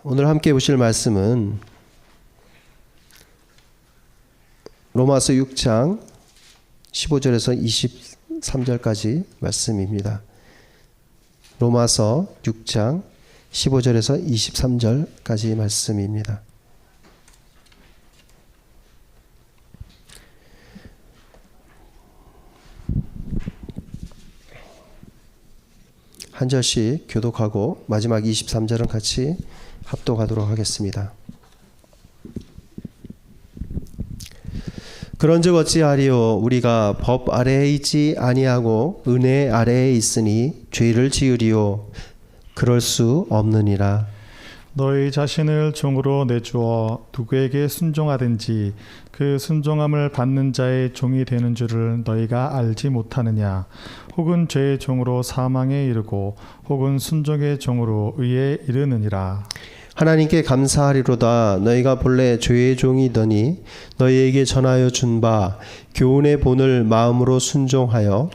오늘 함께 보실 말씀은 로마서 6장 15절에서 23절까지 말씀입니다. 로마서 6장 15절에서 23절까지 말씀입니다. 한 절씩 교독하고 마지막 23절은 같이 합독하도록 하겠습니다. 그런즉 어찌하리요 우리가 법 아래에 있지 아니하고 은혜 아래에 있으니 죄를 지으리요 그럴 수 없느니라. 너희 자신을 종으로 내주어 누구에게 순종하든지 그 순종함을 받는 자의 종이 되는 줄을 너희가 알지 못하느냐. 혹은 죄의 종으로 사망에 이르고 혹은 순종의 종으로 의에 이르느니라. 하나님께 감사하리로다. 너희가 본래 죄의 종이더니 너희에게 전하여 준 바 교훈의 본을 마음으로 순종하여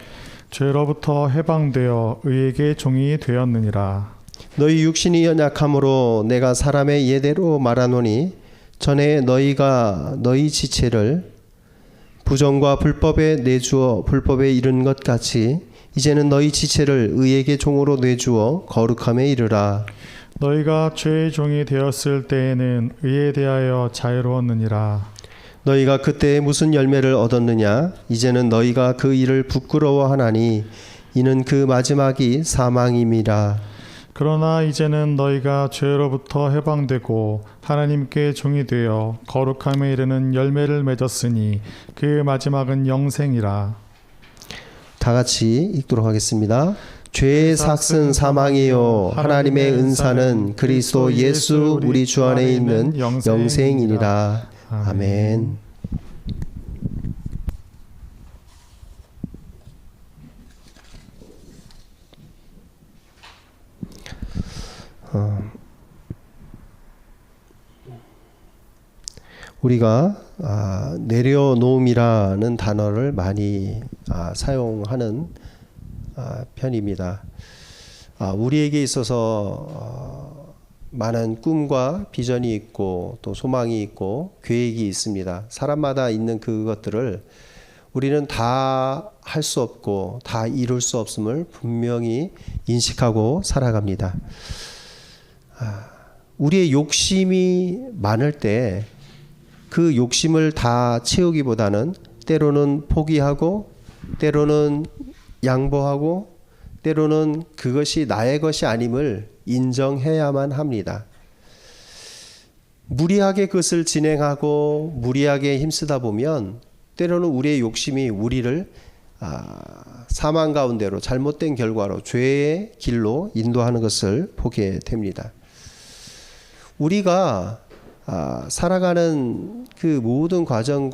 죄로부터 해방되어 의에게 종이 되었느니라. 너희 육신이 연약함으로 내가 사람의 예대로 말하노니 전에 너희가 너희 지체를 부정과 불법에 내주어 불법에 이른 것 같이 이제는 너희 지체를 의에게 종으로 내주어 거룩함에 이르라. 너희가 죄의 종이 되었을 때에는 의에 대하여 자유로웠느니라. 너희가 그때 무슨 열매를 얻었느냐? 이제는 너희가 그 일을 부끄러워하나니 이는 그 마지막이 사망임이라. 그러나 이제는 너희가 죄로부터 해방되고 하나님께 종이 되어 거룩함에 이르는 열매를 맺었으니 그 마지막은 영생이라. 다 같이 읽도록 하겠습니다. 죄의 삭은 사망이요 하나님의 은사는 그리스도 예수 우리 주 안에 있는 영생이니라. 아멘. 우리가 내려놓음이라는 단어를 많이 사용하는 편입니다. 우리에게 있어서 많은 꿈과 비전이 있고 또 소망이 있고 계획이 있습니다. 사람마다 있는 그것들을 우리는 다 할 수 없고 다 이룰 수 없음을 분명히 인식하고 살아갑니다. 우리의 욕심이 많을 때 그 욕심을 다 채우기보다는 때로는 포기하고 때로는 양보하고 때로는 그것이 나의 것이 아님을 인정해야만 합니다. 무리하게 그것을 진행하고 무리하게 힘쓰다 보면 때로는 우리의 욕심이 우리를 사망 가운데로 잘못된 결과로 죄의 길로 인도하는 것을 보게 됩니다. 우리가 살아가는 그 모든 과정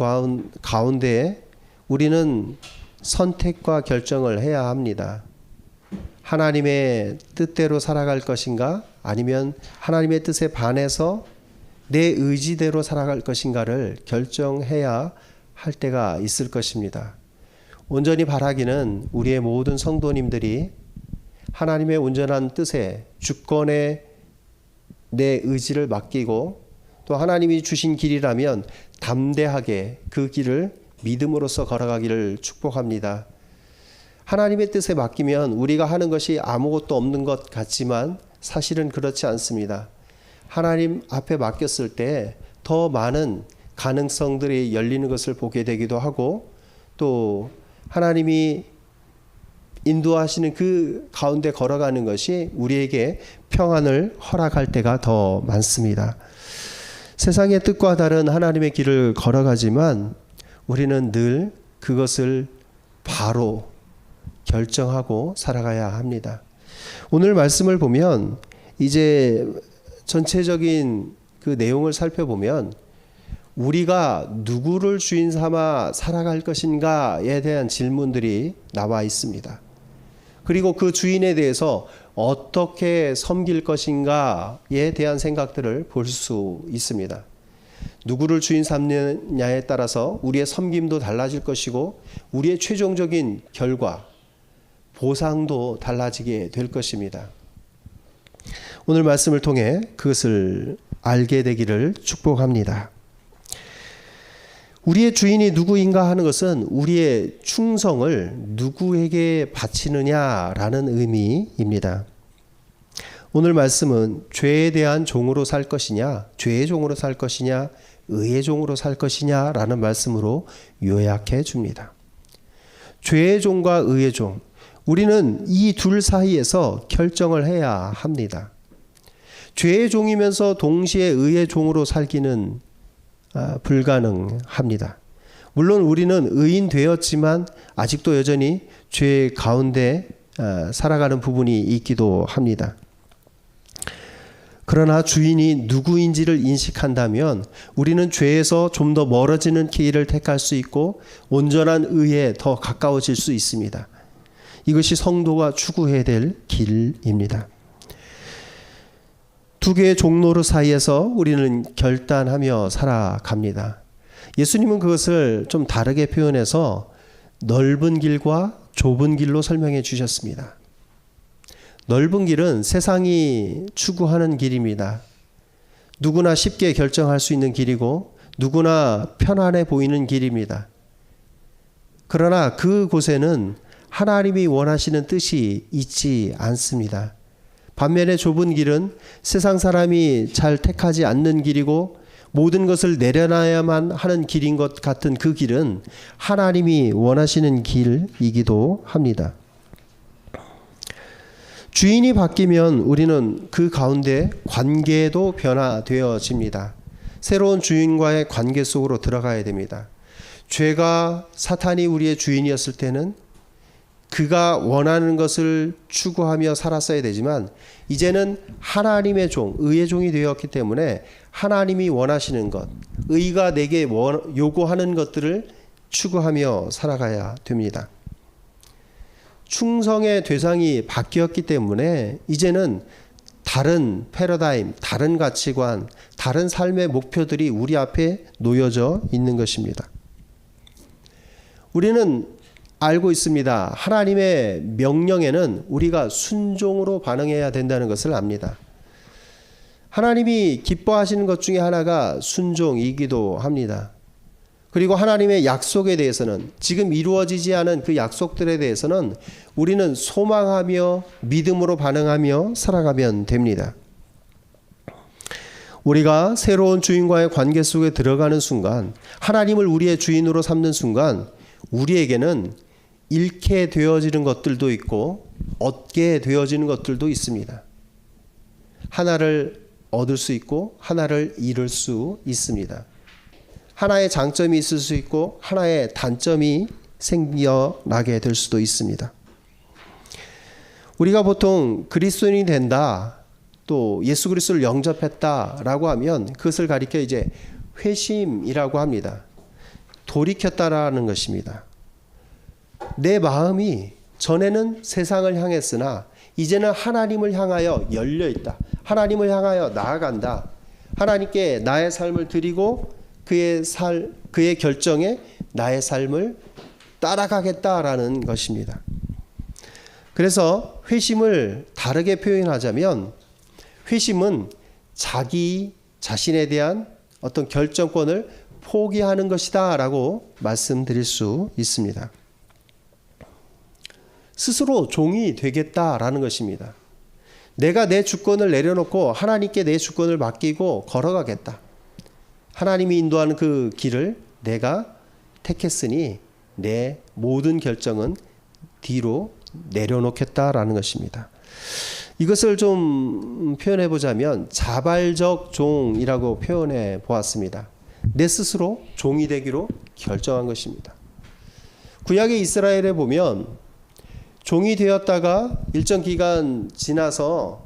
가운데 우리는 선택과 결정을 해야 합니다. 하나님의 뜻대로 살아갈 것인가 아니면 하나님의 뜻에 반해서 내 의지대로 살아갈 것인가를 결정해야 할 때가 있을 것입니다. 온전히 바라기는 우리의 모든 성도님들이 하나님의 온전한 뜻에 주권에 내 의지를 맡기고 또 하나님이 주신 길이라면 담대하게 그 길을 믿음으로써 걸어가기를 축복합니다. 하나님의 뜻에 맡기면 우리가 하는 것이 아무것도 없는 것 같지만 사실은 그렇지 않습니다. 하나님 앞에 맡겼을 때 더 많은 가능성들이 열리는 것을 보게 되기도 하고 또 하나님이 인도하시는 그 가운데 걸어가는 것이 우리에게 평안을 허락할 때가 더 많습니다. 세상의 뜻과 다른 하나님의 길을 걸어가지만 우리는 늘 그것을 바로 결정하고 살아가야 합니다. 오늘 말씀을 보면 이제 전체적인 그 내용을 살펴보면 우리가 누구를 주인 삼아 살아갈 것인가에 대한 질문들이 나와 있습니다. 그리고 그 주인에 대해서 어떻게 섬길 것인가에 대한 생각들을 볼 수 있습니다. 누구를 주인 삼느냐에 따라서 우리의 섬김도 달라질 것이고 우리의 최종적인 결과, 보상도 달라지게 될 것입니다. 오늘 말씀을 통해 그것을 알게 되기를 축복합니다. 우리의 주인이 누구인가 하는 것은 우리의 충성을 누구에게 바치느냐라는 의미입니다. 오늘 말씀은 죄에 대한 종으로 살 것이냐, 죄의 종으로 살 것이냐, 의의 종으로 살 것이냐라는 말씀으로 요약해 줍니다. 죄의 종과 의의 종, 우리는 이 둘 사이에서 결정을 해야 합니다. 죄의 종이면서 동시에 의의 종으로 살기는 불가능합니다. 물론 우리는 의인 되었지만 아직도 여전히 죄 가운데 살아가는 부분이 있기도 합니다. 그러나 주인이 누구인지를 인식한다면 우리는 죄에서 좀 더 멀어지는 길을 택할 수 있고 온전한 의에 더 가까워질 수 있습니다. 이것이 성도가 추구해야 될 길입니다. 두 개의 종로로 사이에서 우리는 결단하며 살아갑니다. 예수님은 그것을 좀 다르게 표현해서 넓은 길과 좁은 길로 설명해 주셨습니다. 넓은 길은 세상이 추구하는 길입니다. 누구나 쉽게 결정할 수 있는 길이고 누구나 편안해 보이는 길입니다. 그러나 그곳에는 하나님이 원하시는 뜻이 있지 않습니다. 반면에 좁은 길은 세상 사람이 잘 택하지 않는 길이고 모든 것을 내려놔야만 하는 길인 것 같은 그 길은 하나님이 원하시는 길이기도 합니다. 주인이 바뀌면 우리는 그 가운데 관계도 변화되어집니다. 새로운 주인과의 관계 속으로 들어가야 됩니다. 죄가 사탄이 우리의 주인이었을 때는 그가 원하는 것을 추구하며 살았어야 되지만 이제는 하나님의 종, 의의 종이 되었기 때문에 하나님이 원하시는 것, 의가 내게 요구하는 것들을 추구하며 살아가야 됩니다. 충성의 대상이 바뀌었기 때문에 이제는 다른 패러다임, 다른 가치관, 다른 삶의 목표들이 우리 앞에 놓여져 있는 것입니다. 우리는 알고 있습니다. 하나님의 명령에는 우리가 순종으로 반응해야 된다는 것을 압니다. 하나님이 기뻐하시는 것 중에 하나가 순종이기도 합니다. 그리고 하나님의 약속에 대해서는 지금 이루어지지 않은 그 약속들에 대해서는 우리는 소망하며 믿음으로 반응하며 살아가면 됩니다. 우리가 새로운 주인과의 관계 속에 들어가는 순간, 하나님을 우리의 주인으로 삼는 순간 우리에게는 잃게 되어지는 것들도 있고 얻게 되어지는 것들도 있습니다. 하나를 얻을 수 있고 하나를 잃을 수 있습니다. 하나의 장점이 있을 수 있고 하나의 단점이 생겨나게 될 수도 있습니다. 우리가 보통 그리스도인이 된다, 또 예수 그리스도를 영접했다라고 하면 그것을 가리켜 이제 회심이라고 합니다. 돌이켰다라는 것입니다. 내 마음이 전에는 세상을 향했으나 이제는 하나님을 향하여 열려 있다. 하나님을 향하여 나아간다. 하나님께 나의 삶을 드리고 그의 결정에 나의 삶을 따라가겠다라는 것입니다. 그래서 회심을 다르게 표현하자면 회심은 자기 자신에 대한 어떤 결정권을 포기하는 것이다 라고 말씀드릴 수 있습니다. 스스로 종이 되겠다라는 것입니다. 내가 내 주권을 내려놓고 하나님께 내 주권을 맡기고 걸어가겠다. 하나님이 인도하는 그 길을 내가 택했으니 내 모든 결정은 뒤로 내려놓겠다라는 것입니다. 이것을 좀 표현해 보자면 자발적 종이라고 표현해 보았습니다. 내 스스로 종이 되기로 결정한 것입니다. 구약의 이스라엘에 보면 종이 되었다가 일정 기간 지나서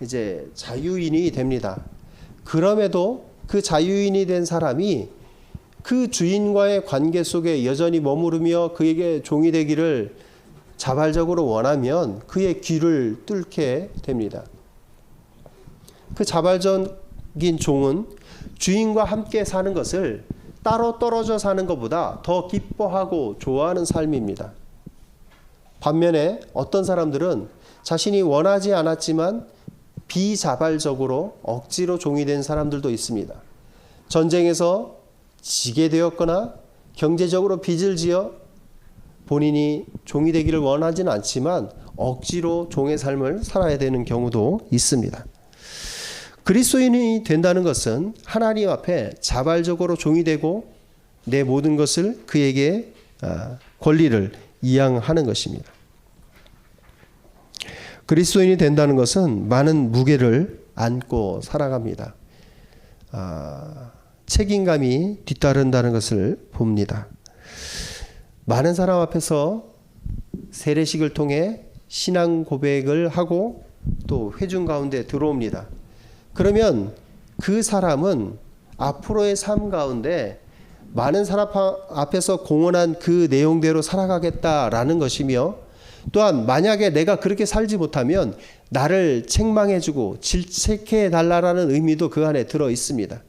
이제 자유인이 됩니다. 그럼에도 그 자유인이 된 사람이 그 주인과의 관계 속에 여전히 머무르며 그에게 종이 되기를 자발적으로 원하면 그의 귀를 뚫게 됩니다. 그 자발적인 종은 주인과 함께 사는 것을 따로 떨어져 사는 것보다 더 기뻐하고 좋아하는 삶입니다. 반면에 어떤 사람들은 자신이 원하지 않았지만 비자발적으로 억지로 종이 된 사람들도 있습니다. 전쟁에서 지게 되었거나 경제적으로 빚을 지어 본인이 종이 되기를 원하지는 않지만 억지로 종의 삶을 살아야 되는 경우도 있습니다. 그리스도인이 된다는 것은 하나님 앞에 자발적으로 종이 되고 내 모든 것을 그에게 권리를 이양하는 것입니다. 그리스도인이 된다는 것은 많은 무게를 안고 살아갑니다. 책임감이 뒤따른다는 것을 봅니다. 많은 사람 앞에서 세례식을 통해 신앙 고백을 하고 또 회중 가운데 들어옵니다. 그러면 그 사람은 앞으로의 삶 가운데 많은 사람 앞에서 공언한 그 내용대로 살아가겠다라는 것이며, 또한 만약에 내가 그렇게 살지 못하면 나를 책망해주고 질책해달라는 의미도 그 안에 들어 있습니다.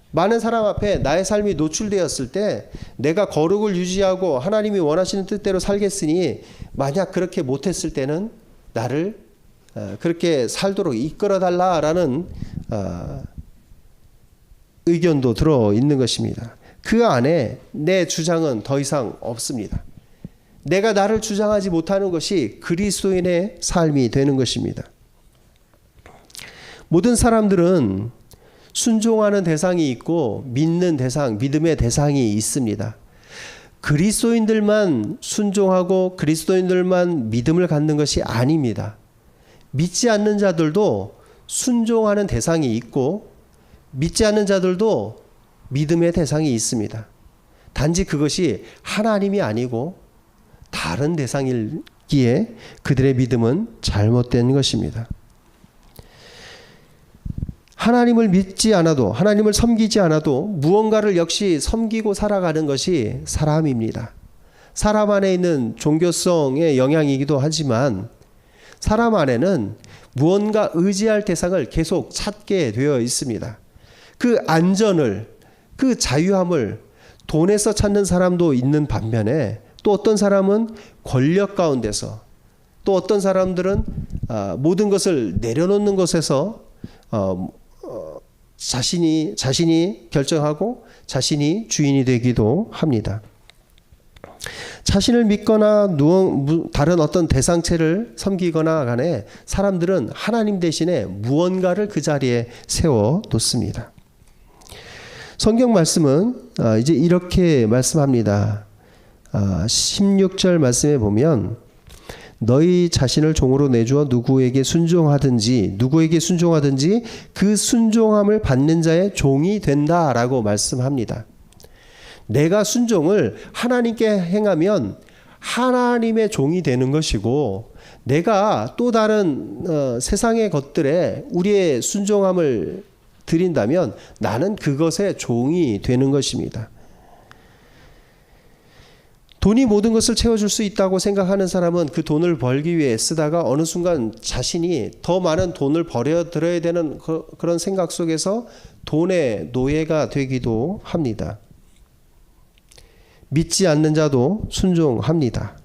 많은 사람 앞에 나의 삶이 노출되었을 때 내가 거룩을 유지하고 하나님이 원하시는 뜻대로 살겠으니, 만약 그렇게 못했을 때는 나를 그렇게 살도록 이끌어달라라는 의견도 들어 있는 것입니다. 그 안에 내 주장은 더 이상 없습니다. 내가 나를 주장하지 못하는 것이 그리스도인의 삶이 되는 것입니다. 모든 사람들은 순종하는 대상이 있고 믿는 대상, 믿음의 대상이 있습니다. 그리스도인들만 순종하고 그리스도인들만 믿음을 갖는 것이 아닙니다. 믿지 않는 자들도 순종하는 대상이 있고 믿지 않는 자들도 믿음의 대상이 있습니다. 단지 그것이 하나님이 아니고 다른 대상이기에 그들의 믿음은 잘못된 것입니다. 하나님을 믿지 않아도, 하나님을 섬기지 않아도 무언가를 역시 섬기고 살아가는 것이 사람입니다. 사람 안에 있는 종교성의 영향이기도 하지만 사람 안에는 무언가 의지할 대상을 계속 찾게 되어 있습니다. 그 안전을, 그 자유함을 돈에서 찾는 사람도 있는 반면에, 또 어떤 사람은 권력 가운데서, 또 어떤 사람들은 모든 것을 내려놓는 것에서 자신이 결정하고 자신이 주인이 되기도 합니다. 자신을 믿거나 다른 어떤 대상체를 섬기거나 간에 사람들은 하나님 대신에 무언가를 그 자리에 세워 놓습니다. 성경 말씀은 이제 이렇게 말씀합니다. 16절 말씀에 보면 너희 자신을 종으로 내주어 누구에게 순종하든지 그 순종함을 받는 자의 종이 된다라고 말씀합니다. 내가 순종을 하나님께 행하면 하나님의 종이 되는 것이고, 내가 또 다른 세상의 것들에 우리의 순종함을 드린다면 나는 그것의 종이 되는 것입니다. 돈이 모든 것을 채워줄 수 있다고 생각하는 사람은 그 돈을 벌기 위해 쓰다가 어느 순간 자신이 더 많은 돈을 벌여들여야 되는 그런 생각 속에서 돈의 노예가 되기도 합니다. 믿지 않는 자도 순종합니다.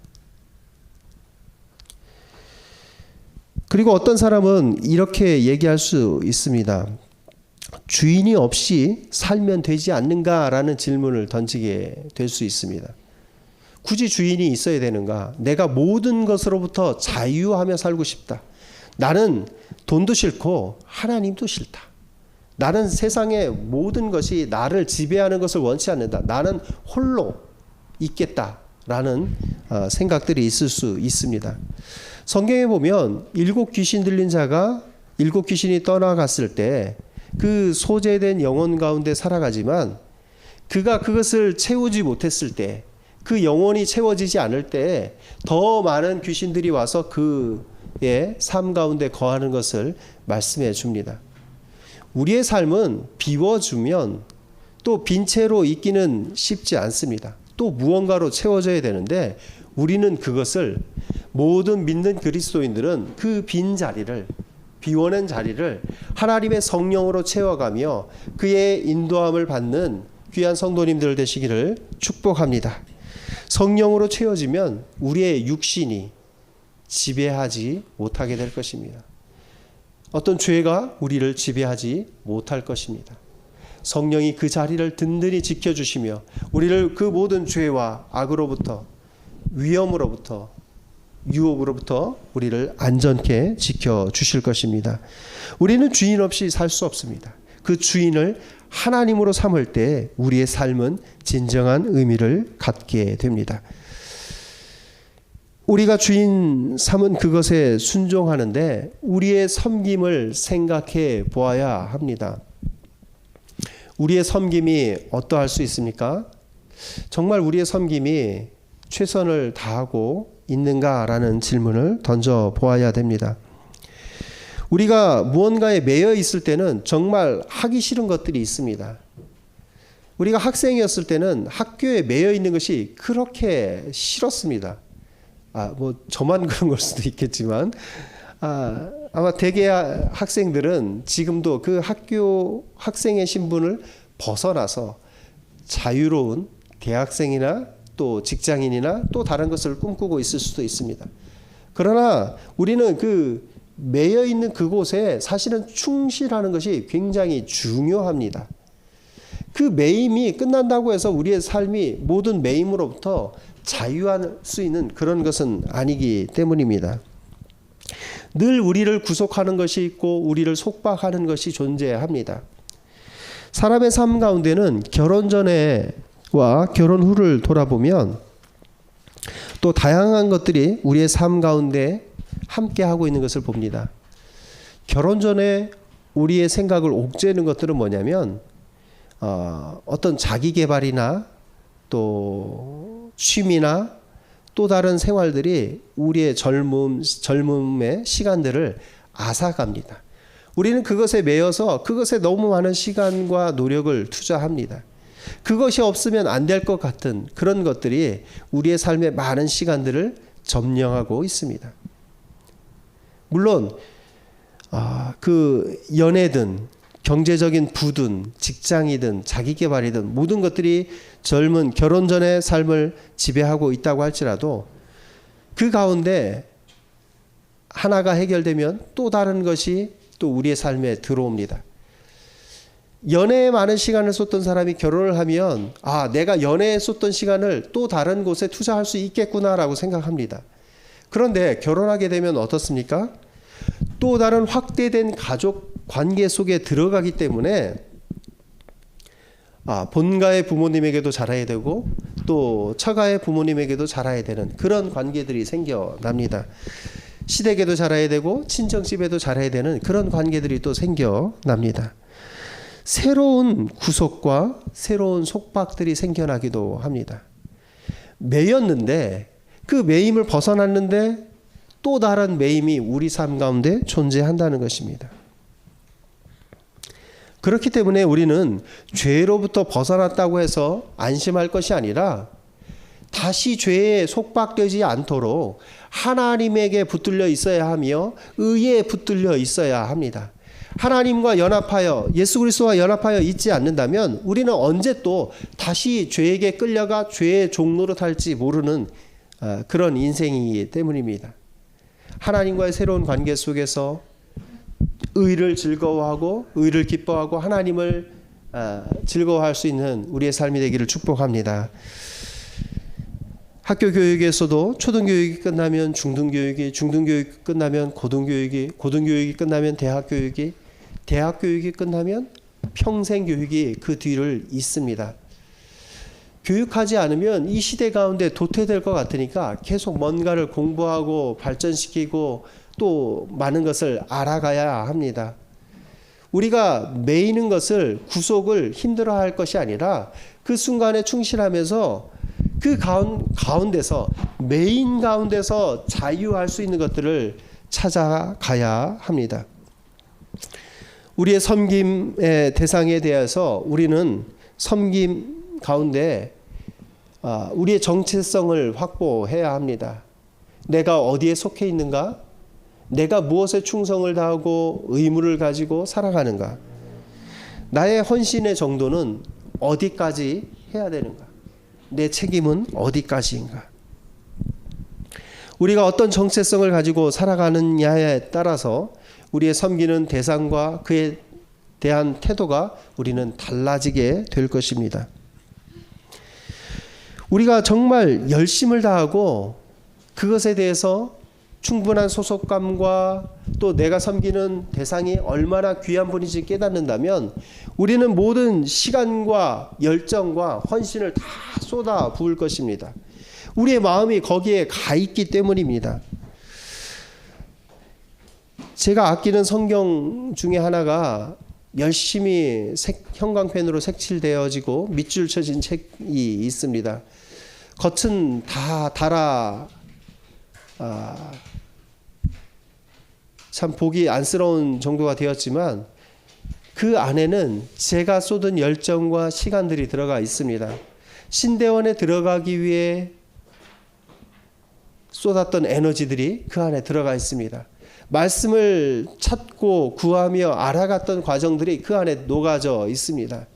그리고 어떤 사람은 이렇게 얘기할 수 있습니다. 주인이 없이 살면 되지 않는가라는 질문을 던지게 될 수 있습니다. 굳이 주인이 있어야 되는가? 내가 모든 것으로부터 자유하며 살고 싶다. 나는 돈도 싫고 하나님도 싫다. 나는 세상의 모든 것이 나를 지배하는 것을 원치 않는다. 나는 홀로 있겠다라는 생각들이 있을 수 있습니다. 성경에 보면 7 귀신 들린 자가 7 귀신이 떠나갔을 때 그 소재된 영혼 가운데 살아가지만 그가 그것을 채우지 못했을 때, 그 영혼이 채워지지 않을 때 더 많은 귀신들이 와서 그의 삶 가운데 거하는 것을 말씀해 줍니다. 우리의 삶은 비워주면 또 빈 채로 있기는 쉽지 않습니다. 또 무언가로 채워져야 되는데 우리는 그것을, 모든 믿는 그리스도인들은 그 빈 자리를, 비워낸 자리를 하나님의 성령으로 채워가며 그의 인도함을 받는 귀한 성도님들 되시기를 축복합니다. 성령으로 채워지면 우리의 육신이 지배하지 못하게 될 것입니다. 어떤 죄가 우리를 지배하지 못할 것입니다. 성령이 그 자리를 든든히 지켜주시며 우리를 그 모든 죄와 악으로부터, 위험으로부터, 유혹으로부터 우리를 안전케 지켜주실 것입니다. 우리는 주인 없이 살 수 없습니다. 그 주인을 하나님으로 삼을 때 우리의 삶은 진정한 의미를 갖게 됩니다. 우리가 주인 삼은 그것에 순종하는데 우리의 섬김을 생각해 보아야 합니다. 우리의 섬김이 어떠할 수 있습니까? 정말 우리의 섬김이 최선을 다하고 있는가라는 질문을 던져 보아야 됩니다. 우리가 무언가에 매여 있을 때는 정말 하기 싫은 것들이 있습니다. 우리가 학생이었을 때는 학교에 매여 있는 것이 그렇게 싫었습니다. 저만 그런 걸 수도 있겠지만, 아마 대개 학생들은 지금도 그 학교 학생의 신분을 벗어나서 자유로운 대학생이나 또 직장인이나 또 다른 것을 꿈꾸고 있을 수도 있습니다. 그러나 우리는 그 매여 있는 그곳에 사실은 충실하는 것이 굉장히 중요합니다. 그 매임이 끝난다고 해서 우리의 삶이 모든 매임으로부터 자유할 수 있는 그런 것은 아니기 때문입니다. 늘 우리를 구속하는 것이 있고 우리를 속박하는 것이 존재합니다. 사람의 삶 가운데는 결혼 전에와 결혼 후를 돌아보면 또 다양한 것들이 우리의 삶 가운데 함께 하고 있는 것을 봅니다. 결혼 전에 우리의 생각을 옥죄는 것들은 뭐냐면 어떤 자기 개발이나 또 취미나 또 다른 생활들이 우리의 젊음의 시간들을 앗아갑니다. 우리는 그것에 매여서 그것에 너무 많은 시간과 노력을 투자합니다. 그것이 없으면 안 될 것 같은 그런 것들이 우리의 삶의 많은 시간들을 점령하고 있습니다. 물론 그 연애든 경제적인 부든 직장이든 자기개발이든 모든 것들이 젊은 결혼 전의 삶을 지배하고 있다고 할지라도 그 가운데 하나가 해결되면 또 다른 것이 또 우리의 삶에 들어옵니다. 연애에 많은 시간을 쏟던 사람이 결혼을 하면 내가 연애에 쏟던 시간을 또 다른 곳에 투자할 수 있겠구나라고 생각합니다. 그런데 결혼하게 되면 어떻습니까? 또 다른 확대된 가족 관계 속에 들어가기 때문에 본가의 부모님에게도 잘해야 되고 또 처가의 부모님에게도 잘해야 되는 그런 관계들이 생겨납니다. 시댁에도 잘해야 되고 친정집에도 잘해야 되는 그런 관계들이 또 생겨납니다. 새로운 구속과 새로운 속박들이 생겨나기도 합니다. 매였는데 그 매임을 벗어났는데 또 다른 매임이 우리 삶 가운데 존재한다는 것입니다. 그렇기 때문에 우리는 죄로부터 벗어났다고 해서 안심할 것이 아니라 다시 죄에 속박되지 않도록 하나님에게 붙들려 있어야 하며 의에 붙들려 있어야 합니다. 하나님과 연합하여 예수 그리스도와 연합하여 있지 않는다면 우리는 언제 또 다시 죄에게 끌려가 죄의 종로로 탈지 모르는 그런 인생이기 때문입니다. 하나님과의 새로운 관계 속에서 의를 즐거워하고 의를 기뻐하고 하나님을 즐거워할 수 있는 우리의 삶이 되기를 축복합니다. 학교 교육에서도 초등교육이 끝나면 중등교육이, 중등교육이 끝나면 고등교육이, 고등교육이 끝나면 대학교육이, 대학교육이 끝나면 평생교육이 그 뒤를 잇습니다. 교육하지 않으면 이 시대 가운데 도태될 것 같으니까 계속 뭔가를 공부하고 발전시키고 또 많은 것을 알아가야 합니다. 우리가 매이는 것을 구속을 힘들어할 것이 아니라 그 순간에 충실하면서 그 가운데서 매인 가운데서 자유할 수 있는 것들을 찾아가야 합니다. 우리의 섬김의 대상에 대해서 우리는 섬김 가운데 우리의 정체성을 확보해야 합니다. 내가 어디에 속해 있는가? 내가 무엇에 충성을 다하고 의무를 가지고 살아가는가? 나의 헌신의 정도는 어디까지 해야 되는가? 내 책임은 어디까지인가? 우리가 어떤 정체성을 가지고 살아가느냐에 따라서 우리의 섬기는 대상과 그에 대한 태도가 우리는 달라지게 될 것입니다. 우리가 정말 열심을 다하고 그것에 대해서 충분한 소속감과 또 내가 섬기는 대상이 얼마나 귀한 분인지 깨닫는다면 우리는 모든 시간과 열정과 헌신을 다 쏟아 부을 것입니다. 우리의 마음이 거기에 가 있기 때문입니다. 제가 아끼는 성경 중에 하나가 열심히 형광펜으로 색칠되어지고 밑줄 쳐진 책이 있습니다. 겉은 다 달아 참 보기 안쓰러운 정도가 되었지만 그 안에는 제가 쏟은 열정과 시간들이 들어가 있습니다. 신대원에 들어가기 위해 쏟았던 에너지들이 그 안에 들어가 있습니다. 말씀을 찾고 구하며 알아갔던 과정들이 그 안에 녹아져 있습니다.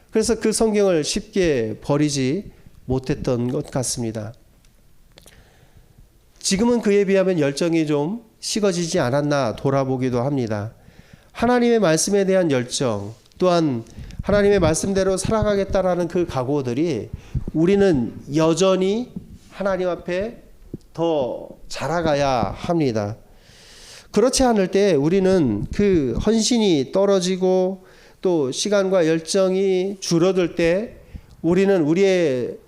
그래서 그 성경을 쉽게 버리지 못했던 것 같습니다. 지금은 그에 비하면 열정이 좀 식어지지 않았나 돌아보기도 합니다. 하나님의 말씀에 대한 열정, 또한 하나님의 말씀대로 살아가겠다라는 그 각오들이 우리는 여전히 하나님 앞에 더 자라가야 합니다. 그렇지 않을 때 우리는 그 헌신이 떨어지고 또 시간과 열정이 줄어들 때 우리는 우리의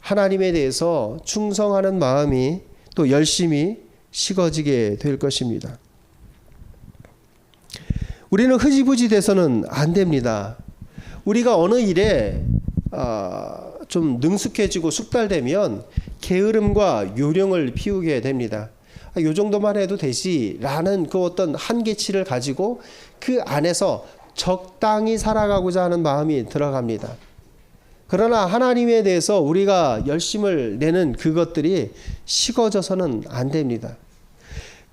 하나님에 대해서 충성하는 마음이 또 열심히 식어지게 될 것입니다. 우리는 흐지부지 돼서는 안 됩니다. 우리가 어느 일에 좀 능숙해지고 숙달되면 게으름과 요령을 피우게 됩니다. 이 정도만 해도 되지라는 그 어떤 한계치를 가지고 그 안에서 적당히 살아가고자 하는 마음이 들어갑니다. 그러나 하나님에 대해서 우리가 열심을 내는 그것들이 식어져서는 안 됩니다.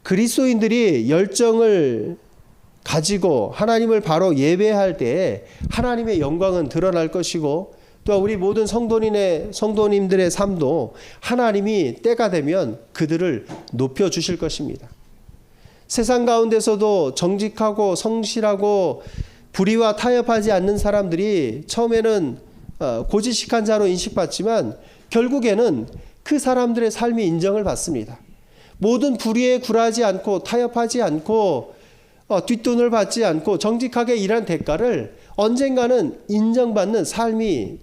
그리스도인들이 열정을 가지고 하나님을 바로 예배할 때 하나님의 영광은 드러날 것이고 또 우리 모든 성도님들의 삶도 하나님이 때가 되면 그들을 높여주실 것입니다. 세상 가운데서도 정직하고 성실하고 불의와 타협하지 않는 사람들이 처음에는 고지식한 자로 인식받지만 결국에는 그 사람들의 삶이 인정을 받습니다. 모든 불의에 굴하지 않고 타협하지 않고 뒷돈을 받지 않고 정직하게 일한 대가를 언젠가는 인정받는 삶이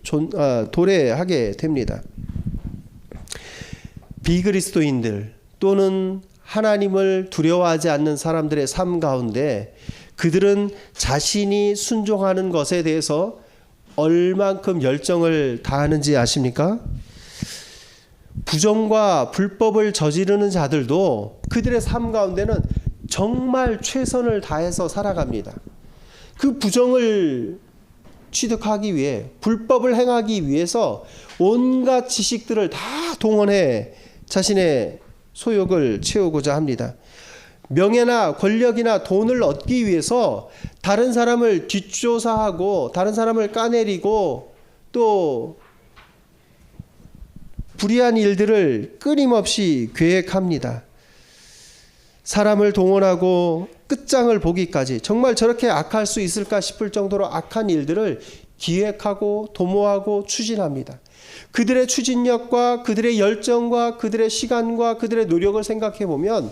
도래하게 됩니다. 비그리스도인들 또는 하나님을 두려워하지 않는 사람들의 삶 가운데 그들은 자신이 순종하는 것에 대해서 얼만큼 열정을 다하는지 아십니까? 부정과 불법을 저지르는 자들도 그들의 삶 가운데는 정말 최선을 다해서 살아갑니다. 그 부정을 취득하기 위해 불법을 행하기 위해서 온갖 지식들을 다 동원해 자신의 소욕을 채우고자 합니다. 명예나 권력이나 돈을 얻기 위해서 다른 사람을 뒷조사하고 다른 사람을 까내리고 또 불의한 일들을 끊임없이 계획합니다. 사람을 동원하고 끝장을 보기까지 정말 저렇게 악할 수 있을까 싶을 정도로 악한 일들을 기획하고 도모하고 추진합니다. 그들의 추진력과 그들의 열정과 그들의 시간과 그들의 노력을 생각해 보면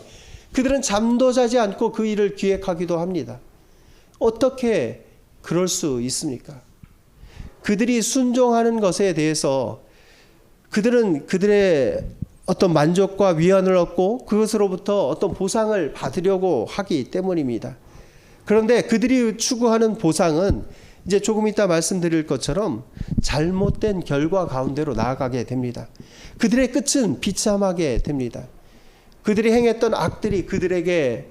그들은 잠도 자지 않고 그 일을 기획하기도 합니다. 어떻게 그럴 수 있습니까? 그들이 순종하는 것에 대해서 그들은 그들의 어떤 만족과 위안을 얻고 그것으로부터 어떤 보상을 받으려고 하기 때문입니다. 그런데 그들이 추구하는 보상은 이제 조금 이따 말씀드릴 것처럼 잘못된 결과 가운데로 나아가게 됩니다. 그들의 끝은 비참하게 됩니다. 그들이 행했던 악들이 그들의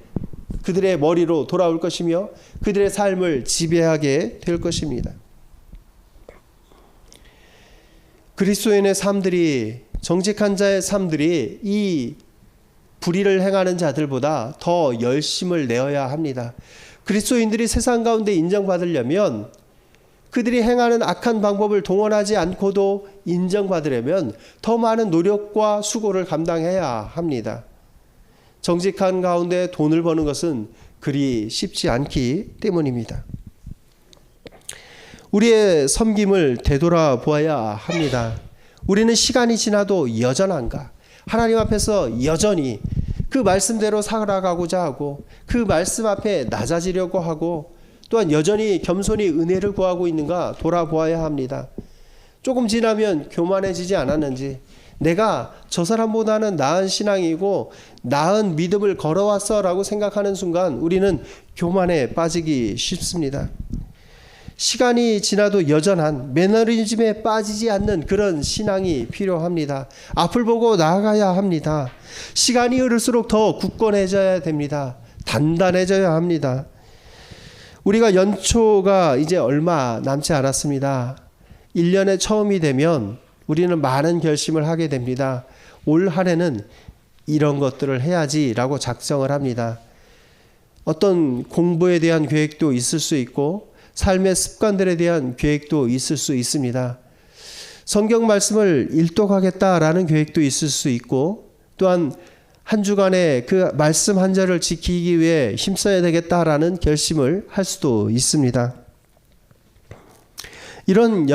머리로 돌아올 것이며 그들의 삶을 지배하게 될 것입니다. 그리스도인의 삶들이 정직한 자의 삶들이 이 불의를 행하는 자들보다 더 열심을 내어야 합니다. 그리스도인들이 세상 가운데 인정받으려면 그들이 행하는 악한 방법을 동원하지 않고도 인정받으려면 더 많은 노력과 수고를 감당해야 합니다. 정직한 가운데 돈을 버는 것은 그리 쉽지 않기 때문입니다. 우리의 섬김을 되돌아보아야 합니다. 우리는 시간이 지나도 여전한가? 하나님 앞에서 여전히 그 말씀대로 살아가고자 하고 그 말씀 앞에 낮아지려고 하고 또한 여전히 겸손히 은혜를 구하고 있는가 돌아보아야 합니다. 조금 지나면 교만해지지 않았는지, 내가 저 사람보다는 나은 신앙이고 나은 믿음을 걸어왔어 라고 생각하는 순간 우리는 교만에 빠지기 쉽습니다. 시간이 지나도 여전한 매너리즘에 빠지지 않는 그런 신앙이 필요합니다. 앞을 보고 나아가야 합니다. 시간이 흐를수록 더 굳건해져야 됩니다. 단단해져야 합니다. 우리가 연초가 이제 얼마 남지 않았습니다. 1년의 처음이 되면 우리는 많은 결심을 하게 됩니다. 올 한 해는 이런 것들을 해야지라고 작정을 합니다. 어떤 공부에 대한 계획도 있을 수 있고 삶의 습관들에 대한 계획도 있을 수 있습니다. 성경 말씀을 일독하겠다라는 계획도 있을 수 있고 또한 한 주간에 그 말씀 한 절을 지키기 위해 힘써야 되겠다라는 결심을 할 수도 있습니다. 이런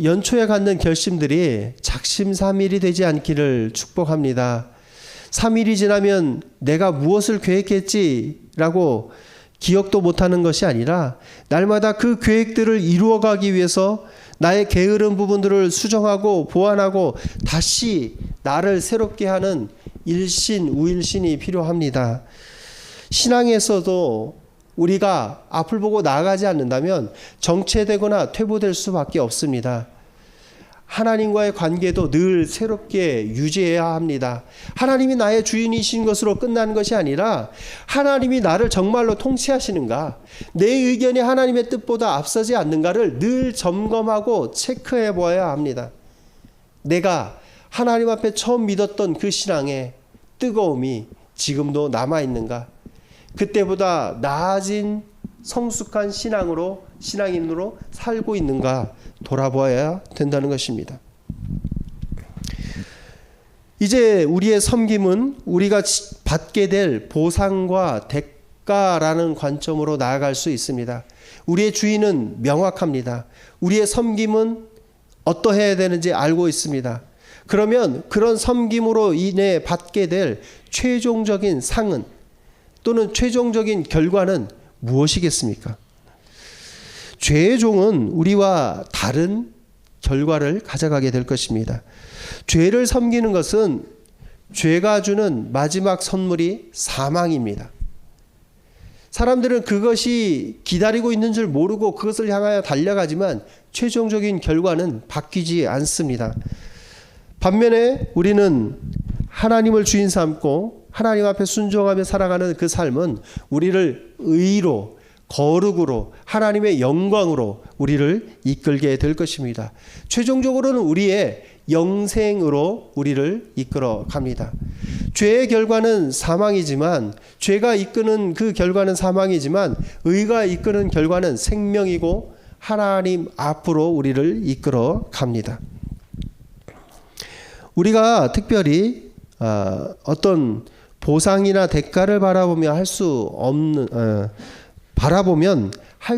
연초에 갖는 결심들이 작심삼일이 되지 않기를 축복합니다. 3일이 지나면 내가 무엇을 계획했지라고 기억도 못하는 것이 아니라 날마다 그 계획들을 이루어가기 위해서 나의 게으른 부분들을 수정하고 보완하고 다시 나를 새롭게 하는 일신 우일신이 필요합니다. 신앙에서도 우리가 앞을 보고 나아가지 않는다면 정체되거나 퇴보될 수밖에 없습니다. 하나님과의 관계도 늘 새롭게 유지해야 합니다. 하나님이 나의 주인이신 것으로 끝나는 것이 아니라 하나님이 나를 정말로 통치하시는가, 내 의견이 하나님의 뜻보다 앞서지 않는가를 늘 점검하고 체크해 보아야 합니다. 내가 하나님 앞에 처음 믿었던 그 신앙의 뜨거움이 지금도 남아있는가, 그때보다 나아진 성숙한 신앙인으로 살고 있는가 돌아보아야 된다는 것입니다. 이제 우리의 섬김은 우리가 받게 될 보상과 대가라는 관점으로 나아갈 수 있습니다. 우리의 주인은 명확합니다. 우리의 섬김은 어떠해야 되는지 알고 있습니다. 그러면 그런 섬김으로 인해 받게 될 최종적인 상은 또는 최종적인 결과는 무엇이겠습니까? 죄의 종은 우리와 다른 결과를 가져가게 될 것입니다. 죄를 섬기는 것은 죄가 주는 마지막 선물이 사망입니다. 사람들은 그것이 기다리고 있는 줄 모르고 그것을 향하여 달려가지만 최종적인 결과는 바뀌지 않습니다. 반면에 우리는 하나님을 주인 삼고 하나님 앞에 순종하며 살아가는 그 삶은 우리를 의로, 거룩으로, 하나님의 영광으로 우리를 이끌게 될 것입니다. 최종적으로는 우리의 영생으로 우리를 이끌어 갑니다. 죄의 결과는 사망이지만, 죄가 이끄는 그 결과는 사망이지만 의가 이끄는 결과는 생명이고 하나님 앞으로 우리를 이끌어 갑니다. 우리가 특별히 어떤 보상이나 대가를 바라보면 할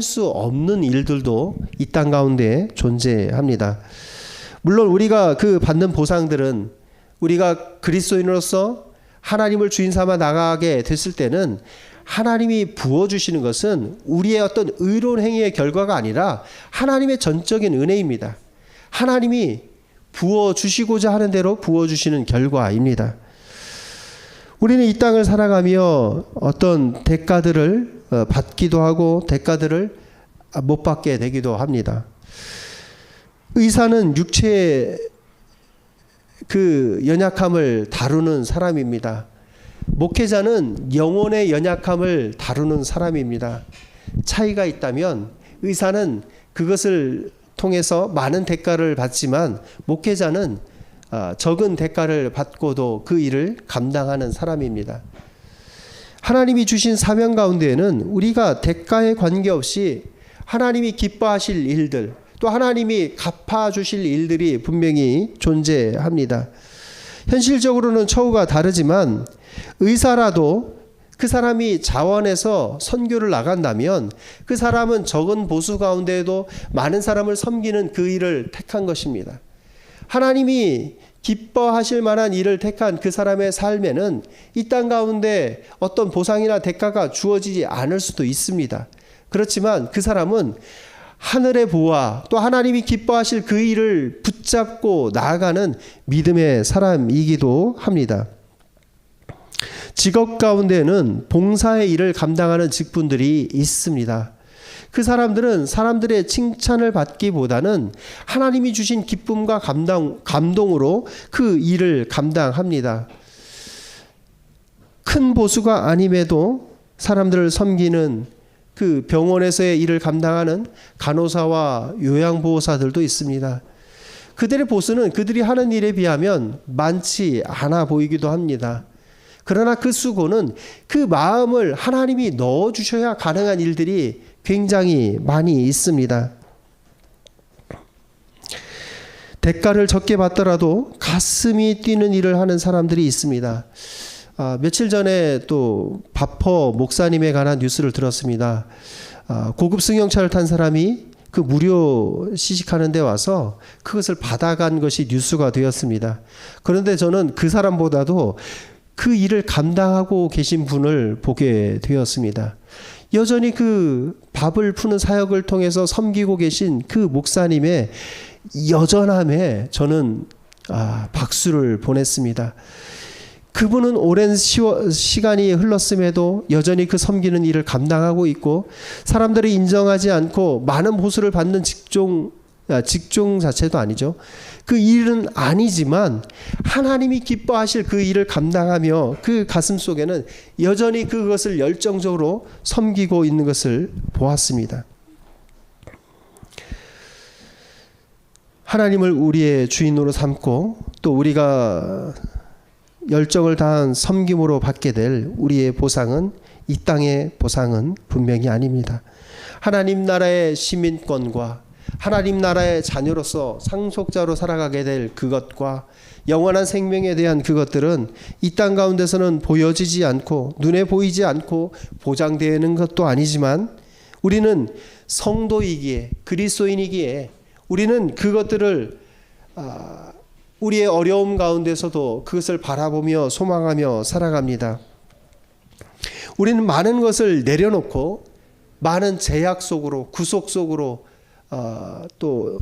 수 없는 일들도 이 땅 가운데 존재합니다. 물론 우리가 그 받는 보상들은 우리가 그리스도인으로서 하나님을 주인 삼아 나가게 됐을 때는 하나님이 부어주시는 것은 우리의 어떤 의로운 행위의 결과가 아니라 하나님의 전적인 은혜입니다. 하나님이 부어주시고자 하는 대로 부어주시는 결과입니다. 우리는 이 땅을 살아가며 어떤 대가들을 받기도 하고 대가들을 못 받게 되기도 합니다. 의사는 육체의 그 연약함을 다루는 사람입니다. 목회자는 영혼의 연약함을 다루는 사람입니다. 차이가 있다면 의사는 그것을 통해서 많은 대가를 받지만 목회자는 적은 대가를 받고도 그 일을 감당하는 사람입니다. 하나님이 주신 사명 가운데에는 우리가 대가에 관계없이 하나님이 기뻐하실 일들, 또 하나님이 갚아주실 일들이 분명히 존재합니다. 현실적으로는 처우가 다르지만 의사라도 그 사람이 자원해서 선교를 나간다면 그 사람은 적은 보수 가운데에도 많은 사람을 섬기는 그 일을 택한 것입니다. 하나님이 기뻐하실 만한 일을 택한 그 사람의 삶에는 이 땅 가운데 어떤 보상이나 대가가 주어지지 않을 수도 있습니다. 그렇지만 그 사람은 하늘의 보화 또 하나님이 기뻐하실 그 일을 붙잡고 나아가는 믿음의 사람이기도 합니다. 직업 가운데는 봉사의 일을 감당하는 직분들이 있습니다. 그 사람들은 사람들의 칭찬을 받기보다는 하나님이 주신 기쁨과 감동으로 그 일을 감당합니다. 큰 보수가 아님에도 사람들을 섬기는 그 병원에서의 일을 감당하는 간호사와 요양보호사들도 있습니다. 그들의 보수는 그들이 하는 일에 비하면 많지 않아 보이기도 합니다. 그러나 그 수고는 그 마음을 하나님이 넣어주셔야 가능한 일들이 굉장히 많이 있습니다. 대가를 적게 받더라도 가슴이 뛰는 일을 하는 사람들이 있습니다. 며칠 전에 또 바퍼 목사님에 관한 뉴스를 들었습니다. 고급 승용차를 탄 사람이 그 무료 시식하는 데 와서 그것을 받아간 것이 뉴스가 되었습니다. 그런데 저는 그 사람보다도 그 일을 감당하고 계신 분을 보게 되었습니다. 여전히 그 밥을 푸는 사역을 통해서 섬기고 계신 그 목사님의 여전함에 저는 박수를 보냈습니다. 그분은 오랜 시간이 흘렀음에도 여전히 그 섬기는 일을 감당하고 있고 사람들이 인정하지 않고 많은 보수를 받는 직종 자체도 아니죠. 그 일은 아니지만 하나님이 기뻐하실 그 일을 감당하며 그 가슴 속에는 여전히 그것을 열정적으로 섬기고 있는 것을 보았습니다. 하나님을 우리의 주인으로 삼고 또 우리가 열정을 다한 섬김으로 받게 될 우리의 보상은 이 땅의 보상은 분명히 아닙니다. 하나님 나라의 시민권과 하나님 나라의 자녀로서 상속자로 살아가게 될 그것과 영원한 생명에 대한 그것들은 이 땅 가운데서는 보여지지 않고 눈에 보이지 않고 보장되는 것도 아니지만 우리는 성도이기에 그리스도인이기에 우리는 그것들을 우리의 어려움 가운데서도 그것을 바라보며 소망하며 살아갑니다. 우리는 많은 것을 내려놓고 많은 제약 속으로 구속 속으로 또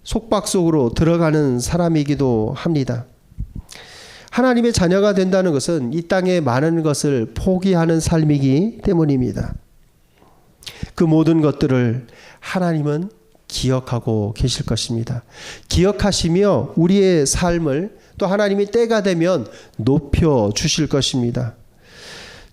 속박 속으로 들어가는 사람이기도 합니다. 하나님의 자녀가 된다는 것은 이 땅의 많은 것을 포기하는 삶이기 때문입니다. 그 모든 것들을 하나님은 기억하고 계실 것입니다. 기억하시며 우리의 삶을 또 하나님이 때가 되면 높여 주실 것입니다.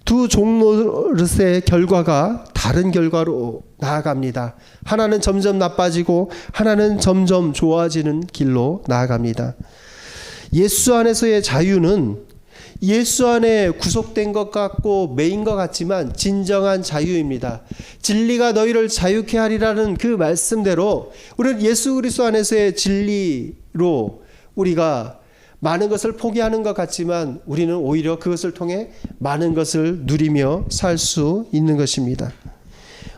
두 종노릇의 결과가 다른 결과로 나아갑니다. 하나는 점점 나빠지고 하나는 점점 좋아지는 길로 나아갑니다. 예수 안에서의 자유는 예수 안에 구속된 것 같고 매인 것 같지만 진정한 자유입니다. 진리가 너희를 자유케 하리라는 그 말씀대로 우리는 예수 그리스도 안에서의 진리로 우리가 많은 것을 포기하는 것 같지만 우리는 오히려 그것을 통해 많은 것을 누리며 살 수 있는 것입니다.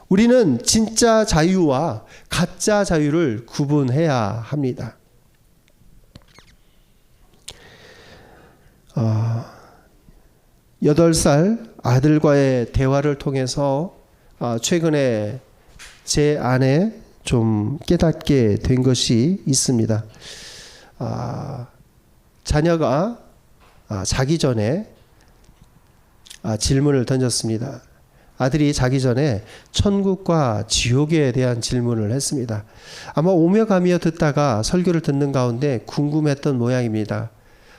우리는 진짜 자유와 가짜 자유를 구분해야 합니다. 8살 아들과의 대화를 통해서 최근에 제 안에 좀 깨닫게 된 것이 있습니다. 자녀가 자기 전에 질문을 던졌습니다. 아들이 자기 전에 천국과 지옥에 대한 질문을 했습니다. 아마 오며 가며 듣다가 설교를 듣는 가운데 궁금했던 모양입니다.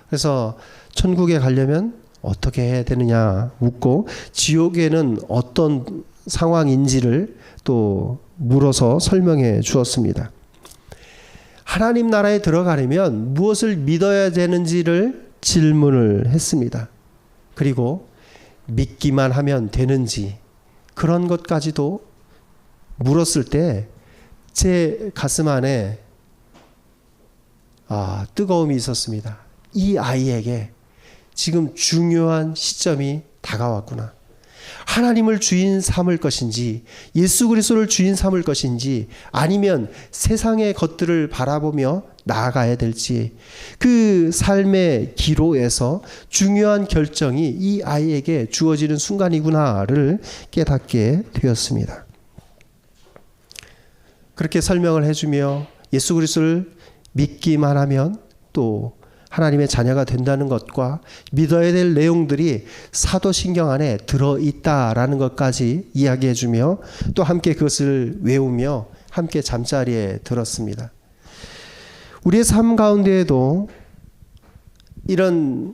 그래서 천국에 가려면 어떻게 해야 되느냐 묻고 지옥에는 어떤 상황인지를 또 물어서 설명해 주었습니다. 하나님 나라에 들어가려면 무엇을 믿어야 되는지를 질문을 했습니다. 그리고 믿기만 하면 되는지 그런 것까지도 물었을 때 제 가슴 안에 뜨거움이 있었습니다. 이 아이에게 지금 중요한 시점이 다가왔구나. 하나님을 주인 삼을 것인지, 예수 그리스도를 주인 삼을 것인지, 아니면 세상의 것들을 바라보며 나아가야 될지, 그 삶의 기로에서 중요한 결정이 이 아이에게 주어지는 순간이구나를 깨닫게 되었습니다. 그렇게 설명을 해주며 예수 그리스도를 믿기만 하면 또 하나님의 자녀가 된다는 것과 믿어야 될 내용들이 사도신경 안에 들어있다라는 것까지 이야기해주며 또 함께 그것을 외우며 함께 잠자리에 들었습니다. 우리의 삶 가운데에도 이런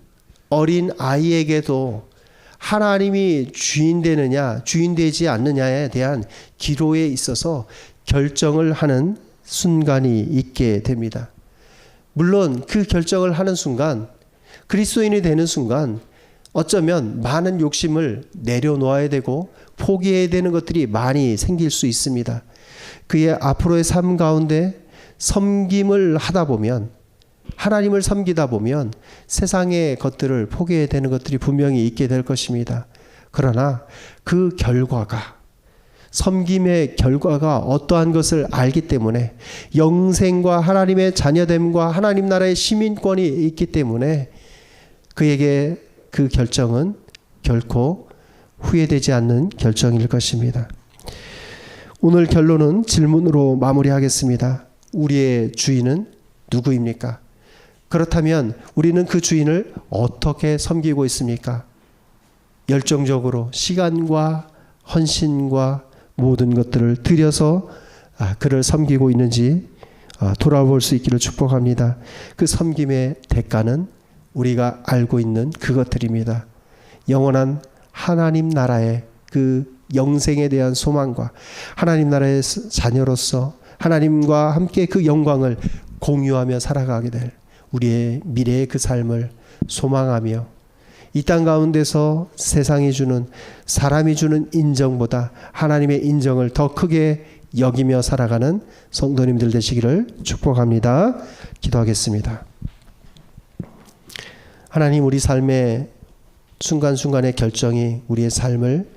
어린 아이에게도 하나님이 주인 되느냐 주인 되지 않느냐에 대한 기로에 있어서 결정을 하는 순간이 있게 됩니다. 물론 그 결정을 하는 순간, 그리스도인이 되는 순간 어쩌면 많은 욕심을 내려놓아야 되고 포기해야 되는 것들이 많이 생길 수 있습니다. 그의 앞으로의 삶 가운데 섬김을 하다 보면, 하나님을 섬기다 보면 세상의 것들을 포기해야 되는 것들이 분명히 있게 될 것입니다. 그러나 그 결과가, 섬김의 결과가 어떠한 것을 알기 때문에, 영생과 하나님의 자녀됨과 하나님 나라의 시민권이 있기 때문에 그에게 그 결정은 결코 후회되지 않는 결정일 것입니다. 오늘 결론은 질문으로 마무리하겠습니다. 우리의 주인은 누구입니까? 그렇다면 우리는 그 주인을 어떻게 섬기고 있습니까? 열정적으로 시간과 헌신과 모든 것들을 들여서 그를 섬기고 있는지 돌아볼 수 있기를 축복합니다. 그 섬김의 대가는 우리가 알고 있는 그것들입니다. 영원한 하나님 나라의 그 영생에 대한 소망과 하나님 나라의 자녀로서 하나님과 함께 그 영광을 공유하며 살아가게 될 우리의 미래의 그 삶을 소망하며 이 땅 가운데서 세상이 주는, 사람이 주는 인정보다 하나님의 인정을 더 크게 여기며 살아가는 성도님들 되시기를 축복합니다. 기도하겠습니다. 하나님, 우리 삶의 순간순간의 결정이 우리의 삶을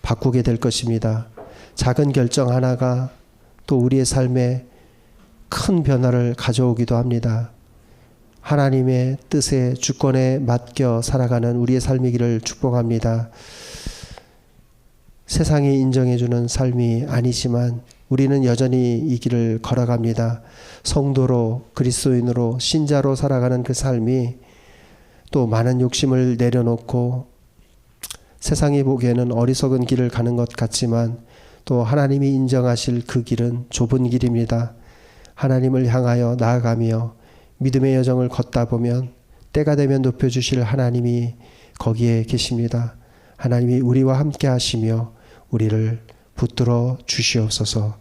바꾸게 될 것입니다. 작은 결정 하나가 또 우리의 삶에 큰 변화를 가져오기도 합니다. 하나님의 뜻에 주권에 맡겨 살아가는 우리의 삶이기를 축복합니다. 세상이 인정해주는 삶이 아니지만 우리는 여전히 이 길을 걸어갑니다. 성도로, 그리스도인으로, 신자로 살아가는 그 삶이 또 많은 욕심을 내려놓고 세상이 보기에는 어리석은 길을 가는 것 같지만 또 하나님이 인정하실 그 길은 좁은 길입니다. 하나님을 향하여 나아가며 믿음의 여정을 걷다 보면 때가 되면 높여주실 하나님이 거기에 계십니다. 하나님이 우리와 함께 하시며 우리를 붙들어 주시옵소서.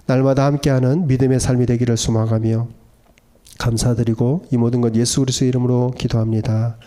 날마다 함께하는 믿음의 삶이 되기를 소망하며 감사드리고 이 모든 것 예수 그리스도의 이름으로 기도합니다.